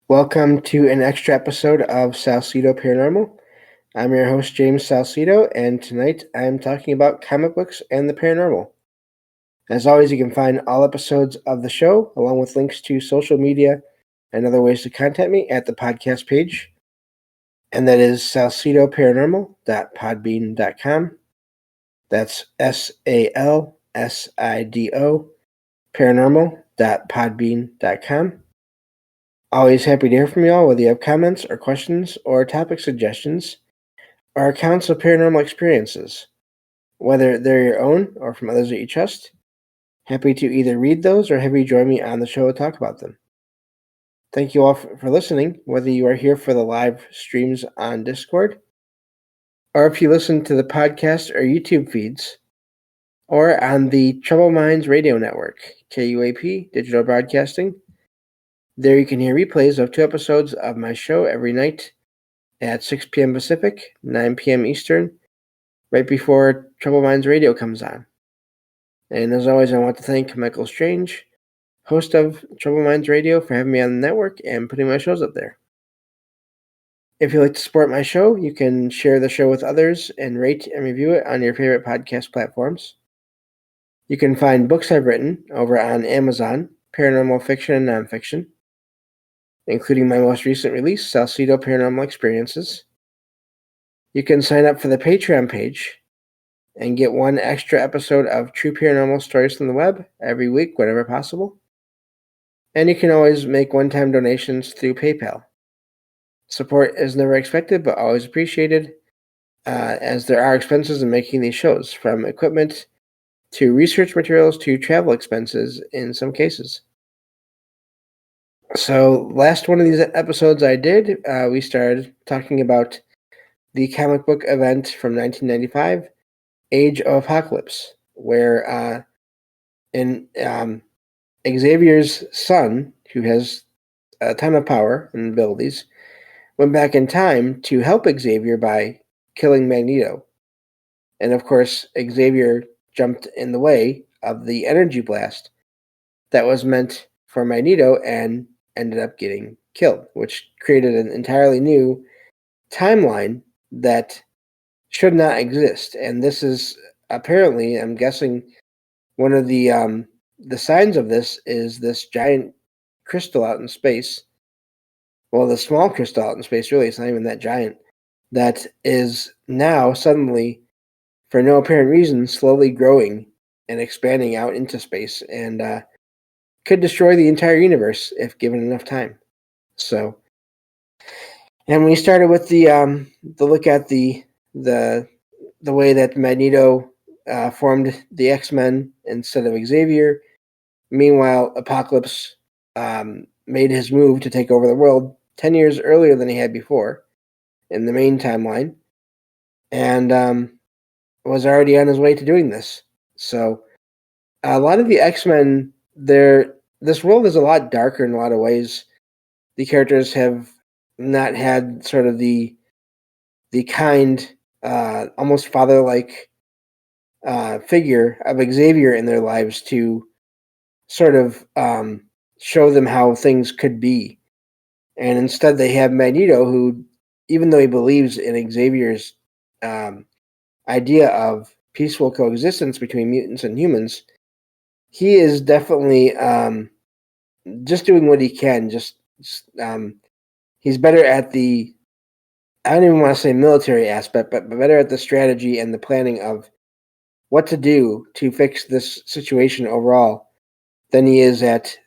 Welcome to an extra episode of Salsidoparanormal. I'm your host, James Salcido, and tonight I'm talking about comic books and the paranormal. As always, you can find all episodes of the show, along with links to social media and other ways to contact me at the podcast page. And that is salsidoparanormal.podbean.com. That's SALSIDO paranormal.podbean.com. Always happy to hear from you all, whether you have comments or questions or topic suggestions or accounts of paranormal experiences, whether they're your own or from others that you trust. Happy to either read those or have you join me on the show to talk about them. Thank you all for listening, whether you are here for the live streams on Discord, or if you listen to the podcast or YouTube feeds, or on the Troubled Minds Radio Network, KUAP Digital Broadcasting. There you can hear replays of 2 episodes of my show every night at 6 p.m. Pacific, 9 p.m. Eastern, right before Troubled Minds Radio comes on. And as always, I want to thank Michael Strange, host of Troubled Minds Radio, for having me on the network and putting my shows up there. If you'd like to support my show, you can share the show with others and rate and review it on your favorite podcast platforms. You can find books I've written over on Amazon, paranormal fiction and nonfiction, including my most recent release, Salsido Paranormal Experiences. You can sign up for the Patreon page and get one extra episode of True Paranormal Stories from the Web every week, whenever possible. And you can always make one-time donations through PayPal. Support is never expected, but always appreciated, as there are expenses in making these shows, from equipment to research materials to travel expenses in some cases. So last one of these episodes I did, we started talking about the comic book event from 1995, Age of Apocalypse, where Xavier's son, who has a ton of power and abilities, went back in time to help Xavier by killing Magneto. And of course, Xavier jumped in the way of the energy blast that was meant for Magneto and ended up getting killed, which created an entirely new timeline that should not exist. And this is apparently, I'm guessing, one of the signs of this is this giant crystal out in space. Well, the small crystal out in space, really, it's not even that giant, that is now suddenly, for no apparent reason, slowly growing and expanding out into space, and could destroy the entire universe if given enough time. So, and we started with the look at the way that Magneto formed the X-Men instead of Xavier. Meanwhile, Apocalypse made his move to take over the world 10 years earlier than he had before in the main timeline, and was already on his way to doing this. So a lot of the X-Men, this world is a lot darker in a lot of ways. The characters have not had sort of the kind, almost father-like figure of Xavier in their lives to sort of show them how things could be. And instead they have Magneto, who, even though he believes in Xavier's idea of peaceful coexistence between mutants and humans, he is definitely just doing what he can. He's better at the, I don't even want to say military aspect, but better at the strategy and the planning of what to do to fix this situation overall than he is at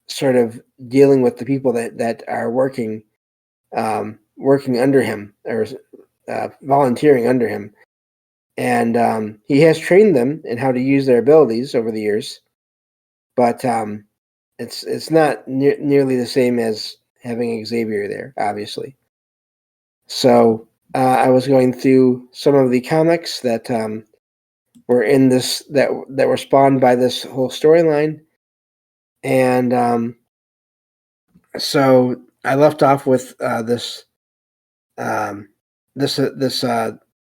sort of dealing with the people that are working under him, or volunteering under him. And he has trained them in how to use their abilities over the years, but it's not nearly the same as having Xavier there, obviously. So I was going through some of the comics that were in this, that were spawned by this whole storyline, and so I left off with this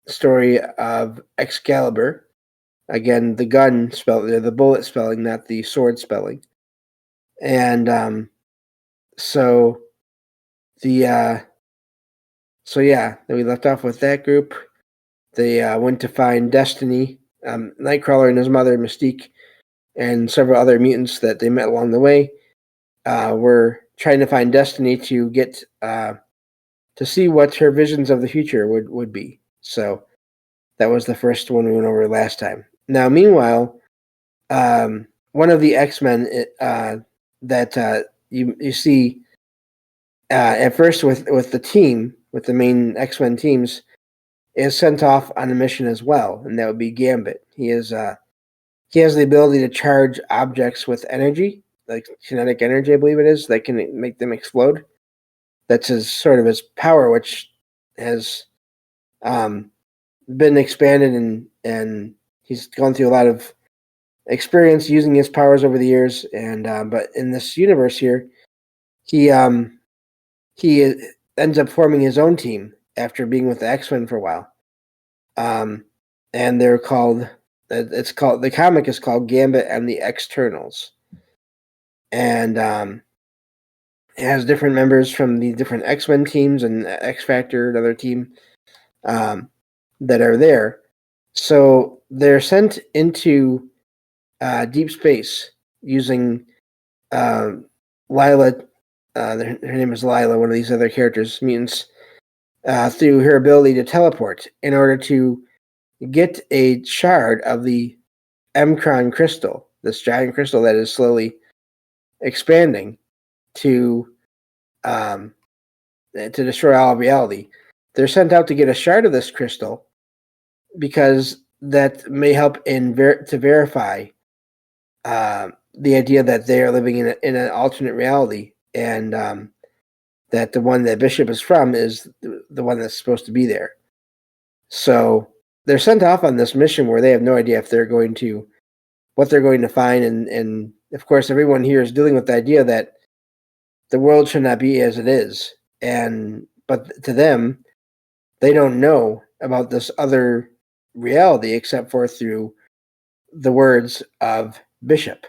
story of Excalibur. Again, the gun spell, the bullet spelling, not the sword spelling. And so the so yeah, then we left off with that group. They went to find Destiny, Nightcrawler and his mother Mystique, and several other mutants that they met along the way. Were trying to find Destiny to get to see what her visions of the future would be. So that was the first one we went over last time. Now, meanwhile, one of the X-Men that you see at first with the team, with the main X-Men teams, is sent off on a mission as well, and that would be Gambit. He has the ability to charge objects with energy, like kinetic energy, I believe it is, that can make them explode. That's his power, which has been expanded, and he's gone through a lot of experience using his powers over the years. And but in this universe here, he ends up forming his own team after being with the X-Men for a while. And they're called. The comic is called Gambit and the Externals, and it has different members from the different X-Men teams and X Factor, another team, that are there. So they're sent into deep space using Lila. Her name is Lila, one of these other characters, mutants, through her ability to teleport in order to get a shard of the Mcron crystal, this giant crystal that is slowly expanding to destroy all of reality. They're sent out to get a shard of this crystal because that may help to verify the idea that they are living in an alternate reality, and that the one that Bishop is from is the one that's supposed to be there. So they're sent off on this mission where they have no idea what they're going to find, and of course everyone here is dealing with the idea that the world should not be as it is, but to them, they don't know about this other reality except for through the words of Bishop.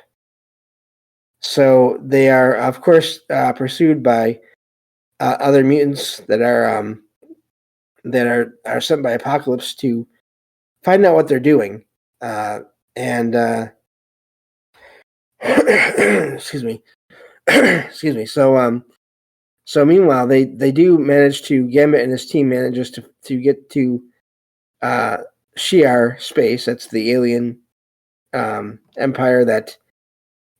So they are, of course, pursued by other mutants that are sent by Apocalypse to find out what they're doing, and excuse me, excuse me. So meanwhile, they do manage to Gambit and his team manages to get to Shi'ar space. That's the alien empire that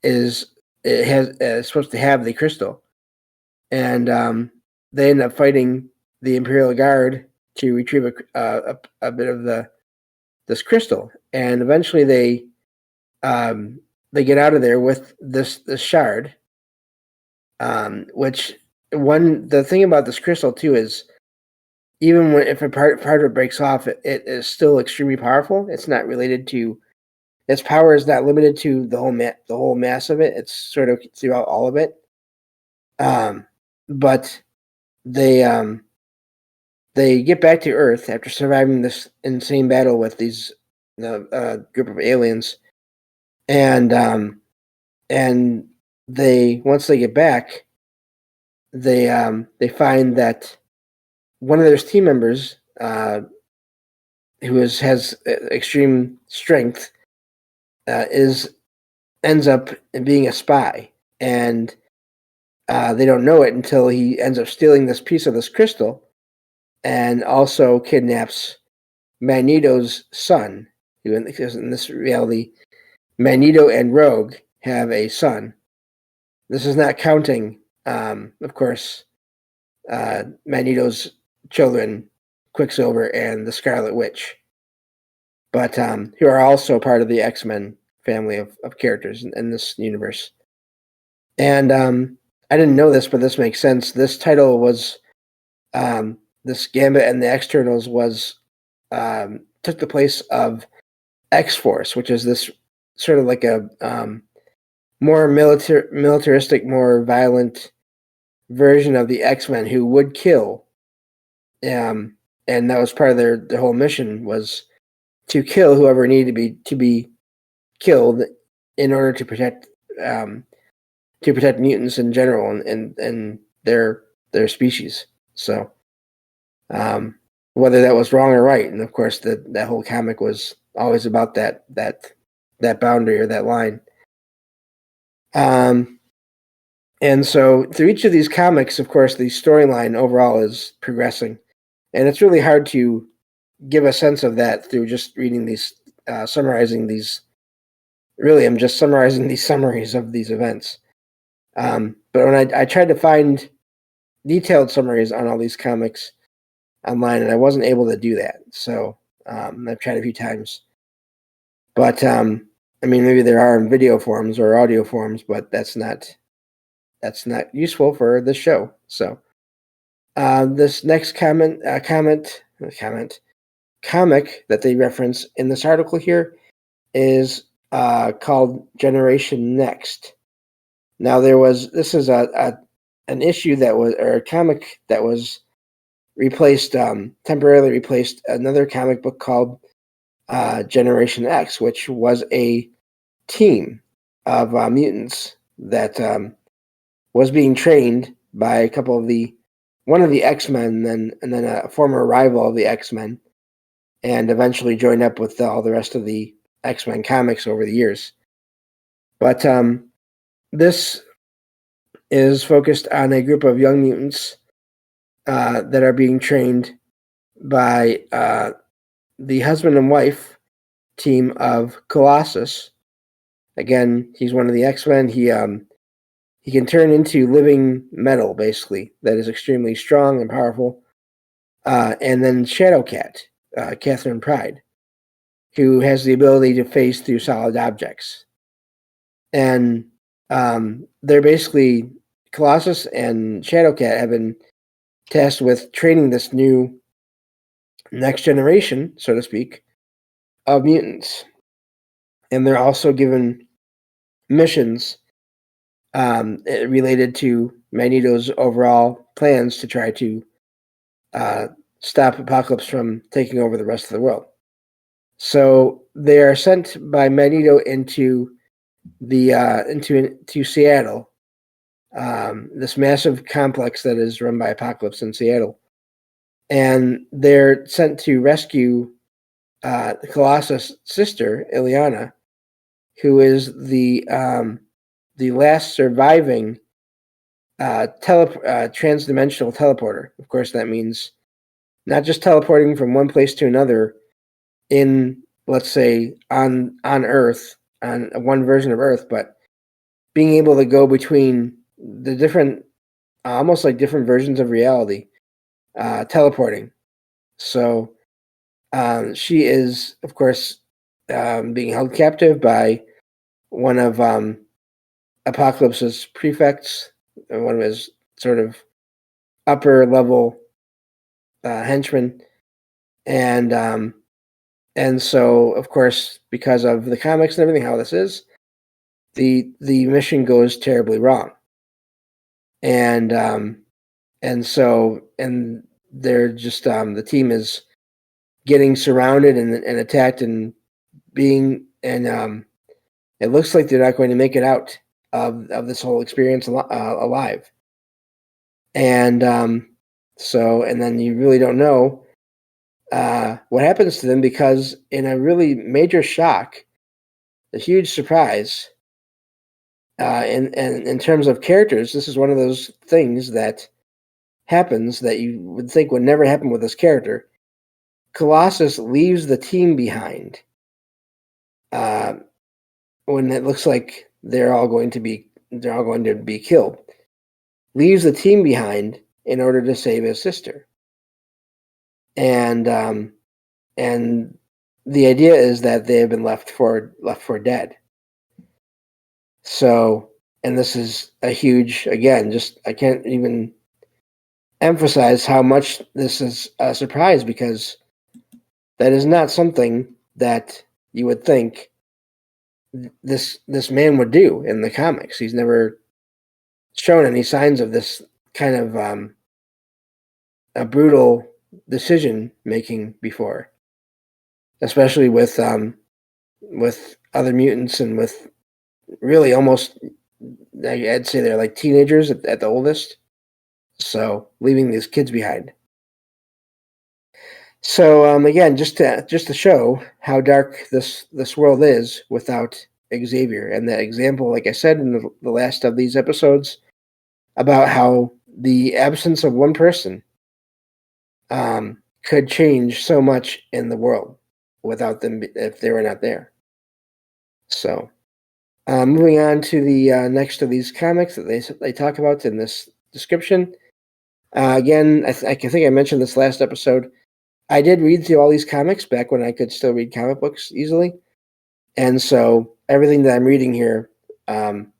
is supposed to have the crystal, and they end up fighting the Imperial Guard to retrieve a bit of this crystal, and eventually they get out of there with this shard. Which the thing about this crystal too is, even if a part of it breaks off, it is still extremely powerful. It's not related to its power is not limited to the whole mass of it. It's sort of throughout all of it. But they get back to Earth after surviving this insane battle with these group of aliens, and they once they get back, they find that one of their team members, who has extreme strength, ends up being a spy, and they don't know it until he ends up stealing this piece of this crystal, and also kidnaps Magneto's son. Because in this reality, Magneto and Rogue have a son. This is not counting, of course, Magneto's children, Quicksilver and the Scarlet Witch, but who are also part of the X-Men family of characters in this universe. And I didn't know this, but this makes sense. This title was, this Gambit and the Externals was, took the place of X-Force, which is this sort of like a more militaristic, more violent version of the X-Men who would kill. And that was part of their whole mission, was to kill whoever needed to be killed in order to protect mutants in general and their their species. So whether that was wrong or right, and of course that whole comic was always about that boundary or that line. And so through each of these comics, of course, the storyline overall is progressing, and it's really hard to give a sense of that through just reading these, summarizing these. Really, I'm just summarizing these summaries of these events. But when I tried to find detailed summaries on all these comics online, and I wasn't able to do that. So I've tried a few times. But I mean, maybe there are in video forms or audio forms, but that's not useful for this show. So this next comic that they reference in this article here is called Generation Next. Now this is an issue that was, or a comic that was replaced, temporarily replaced another comic book called Generation X, which was a team of mutants that was being trained by one of the X-Men, and then a former rival of the X-Men, and eventually joined up with all the rest of the X-Men comics over the years. But this is focused on a group of young mutants that are being trained by the husband and wife team of Colossus. Again, he's one of the X-Men. He can turn into living metal, basically, that is extremely strong and powerful. And then Shadowcat, Catherine Pride, who has the ability to phase through solid objects. And they're basically, Colossus and Shadowcat have been tasked with training this new next generation, so to speak, of mutants. And they're also given missions related to Magneto's overall plans to try to stop Apocalypse from taking over the rest of the world. So they are sent by Magneto into Seattle, this massive complex that is run by Apocalypse in Seattle, and they're sent to rescue Colossus' sister Ileana, who is the last surviving transdimensional teleporter. Of course, that means not just teleporting from one place to another in, let's say, on Earth, on one version of Earth, but being able to go between the different, almost like different versions of reality, teleporting. So she is, of course, being held captive by one of Apocalypse's prefects, one of his sort of upper level henchmen, and so, of course, because of the comics and everything, how this is, the mission goes terribly wrong, and they're just the team is getting surrounded and attacked and it looks like they're not going to make it out of this whole experience alive. And and then you really don't know what happens to them, because in a really major shock, a huge surprise, in terms of characters, this is one of those things that happens that you would think would never happen with this character. Colossus leaves the team behind when it looks like they're all going to be killed. Leaves the team behind in order to save his sister. And the idea is that they have been left for dead. So, and this is a huge, again, just I can't even emphasize how much this is a surprise, because that is not something that you would think this man would do in the comics. He's never shown any signs of this kind of a brutal decision making before, especially with other mutants and with really almost, I'd say they're like teenagers at the oldest. So leaving these kids behind. So again, just to show how dark this world is without Xavier, and that example, like I said in the last of these episodes, about how the absence of one person could change so much in the world without them if they were not there. So, moving on to the next of these comics that they talk about in this description. Again, I think I mentioned this last episode. I did read through all these comics back when I could still read comic books easily, and so everything that I'm reading here, I'm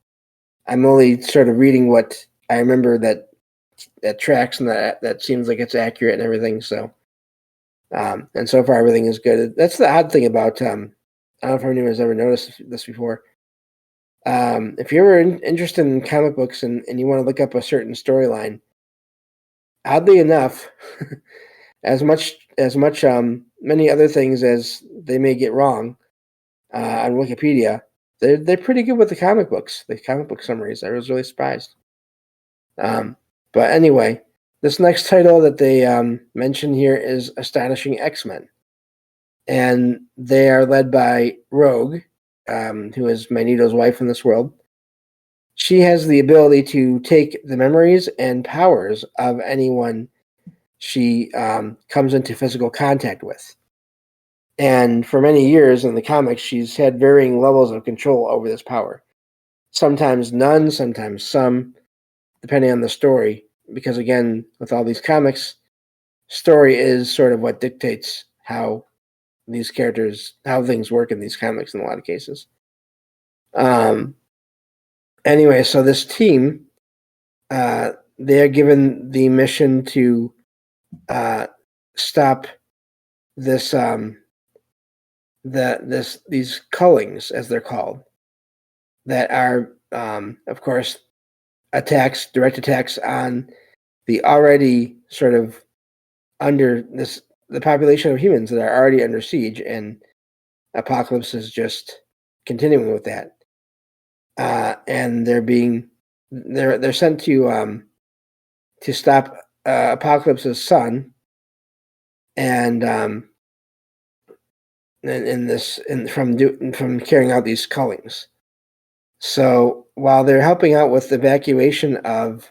only sort of reading what I remember that tracks and that seems like it's accurate and everything. So, and so far everything is good. That's the odd thing about. I don't know if anyone's ever noticed this before. If you're ever interested in comic books and you want to look up a certain storyline, oddly enough, as much many other things as they may get wrong on Wikipedia, they're pretty good with the comic book summaries. I was really surprised. Um, but anyway, this next title that they mention here is Astonishing X-Men, and they are led by Rogue, who is Magneto's wife in this world. She has the ability to take the memories and powers of anyone she comes into physical contact with. And for many years in the comics, she's had varying levels of control over this power. Sometimes none, sometimes some, depending on the story. Because again, with all these comics, story is sort of what dictates how how things work in these comics in a lot of cases. Anyway, so this team, they are given the mission to stop this these cullings, as they're called, that are of course direct attacks on the already sort of the population of humans that are already under siege, and Apocalypse is just continuing with that. And they're sent to stop Apocalypse's son, and from carrying out these cullings. So while they're helping out with the evacuation of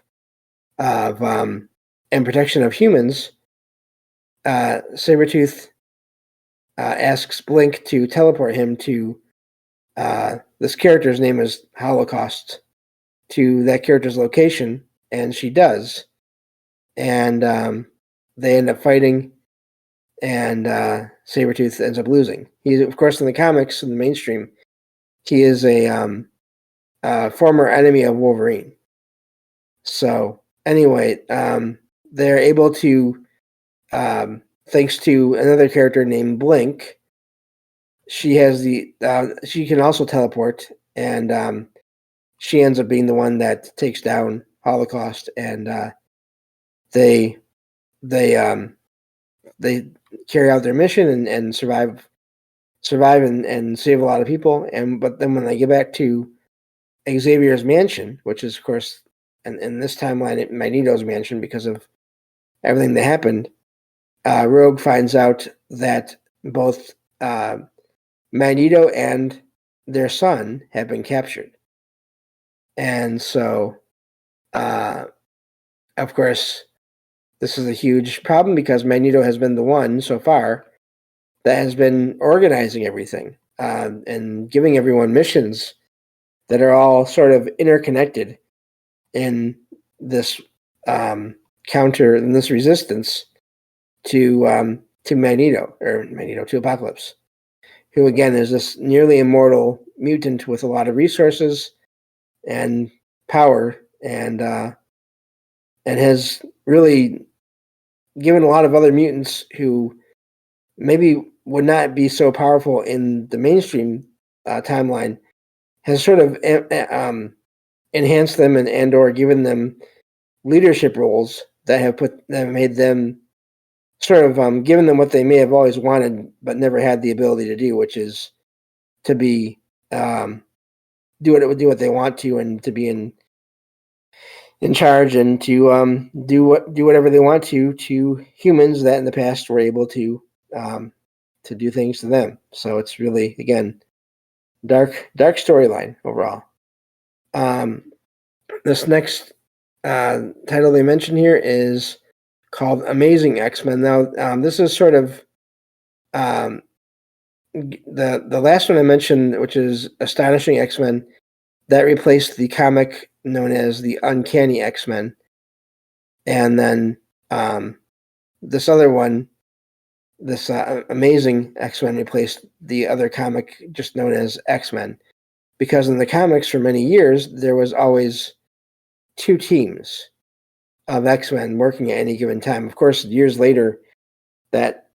and protection of humans, Sabretooth asks Blink to teleport him to this character's name is Holocaust, to that character's location, and she does. And they end up fighting, and Sabretooth ends up losing. He's, of course, in the comics, in the mainstream, he is a former enemy of Wolverine. So anyway, they're able to, thanks to another character named Blink, she can also teleport, and she ends up being the one that takes down Holocaust, and they carry out their mission and survive and save a lot of people. But then when they get back to Xavier's mansion, which is of course in this timeline Magneto's mansion because of everything that happened, Rogue finds out that both Magneto and their son have been captured. And so, of course, this is a huge problem because Magneto has been the one so far that has been organizing everything and giving everyone missions that are all sort of interconnected in this in this resistance to Magneto, to Apocalypse, who again is this nearly immortal mutant with a lot of resources and power, and has really given a lot of other mutants who maybe would not be so powerful in the mainstream timeline, has sort of enhanced them and or given them leadership roles that have made them sort of given them what they may have always wanted but never had the ability to do, which is to be do what they want to, and to be in charge and to do whatever they want to humans that in the past were able to do things to them. So it's really, again, dark storyline overall. This next title they mention here is called Amazing X-Men. Now, this is sort of the last one I mentioned, which is Astonishing X-Men, that replaced the comic known as the Uncanny X-Men. And then this other one, this Amazing X-Men, replaced the other comic just known as X-Men. Because in the comics for many years, there was always two teams of X-Men working at any given time. Of course, years later, that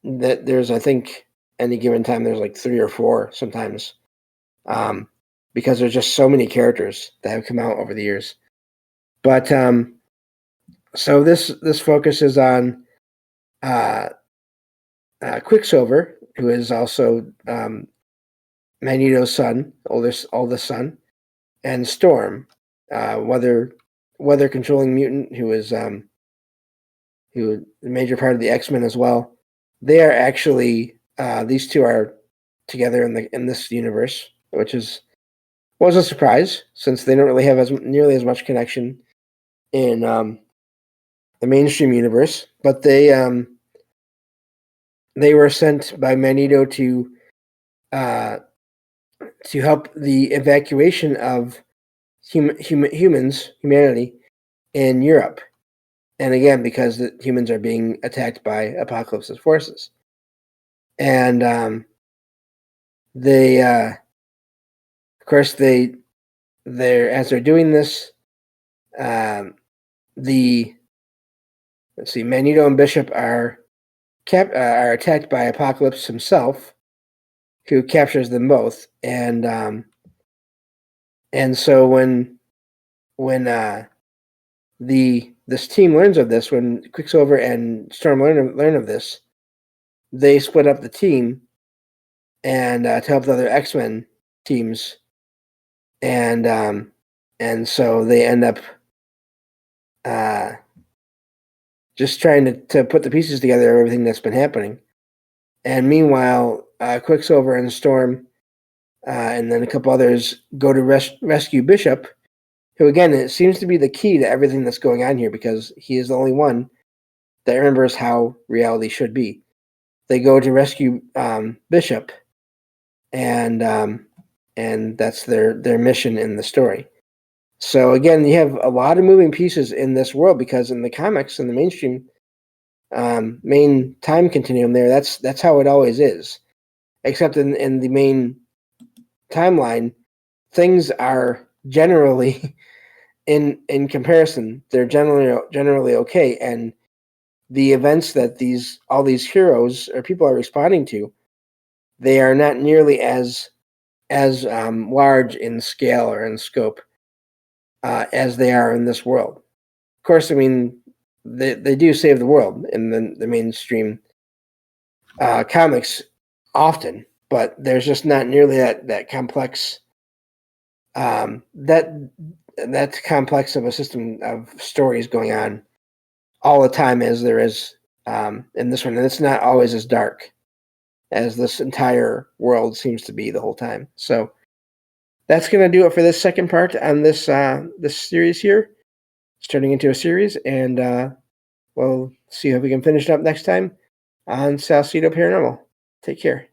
there's, I think, any given time, there's like 3 or 4 sometimes. Because there's just so many characters that have come out over the years. But so this focuses on Quicksilver, who is also Magneto's son, oldest son, and Storm, weather controlling mutant, who is a major part of the X-Men as well. They are actually these two are together in this universe, which was a surprise since they don't really have nearly as much connection in the mainstream universe. But they were sent by Magneto to help the evacuation of humanity in Europe. And again, because the humans are being attacked by Apocalypse's forces. And they, of course, they're as they're doing this, Magneto and Bishop are attacked by Apocalypse himself, who captures them both. And so when this team learns of this, when Quicksilver and Storm learn of this, they split up the team and to help the other X-Men teams, and so they end up just trying to put the pieces together of everything that's been happening. And meanwhile, Quicksilver and Storm and then a couple others go to rescue Bishop, who, again, it seems to be the key to everything that's going on here, because he is the only one that remembers how reality should be. They go to rescue Bishop, and that's their mission in the story. So again, you have a lot of moving pieces in this world, because in the comics, in the mainstream main time continuum there, that's how it always is. Except in the main timeline, things are generally in comparison, they're generally okay, and the events that all these heroes or people are responding to, they are not nearly as large in scale or in scope as they are in this world. Of course, I mean, they do save the world in the mainstream comics often, but there's just not nearly that complex that complex of a system of stories going on all the time as there is in this one. And it's not always as dark as this entire world seems to be the whole time. So that's going to do it for this second part on this series here. It's turning into a series, and we'll see if we can finish it up next time on Salsidoparanormal. Take care.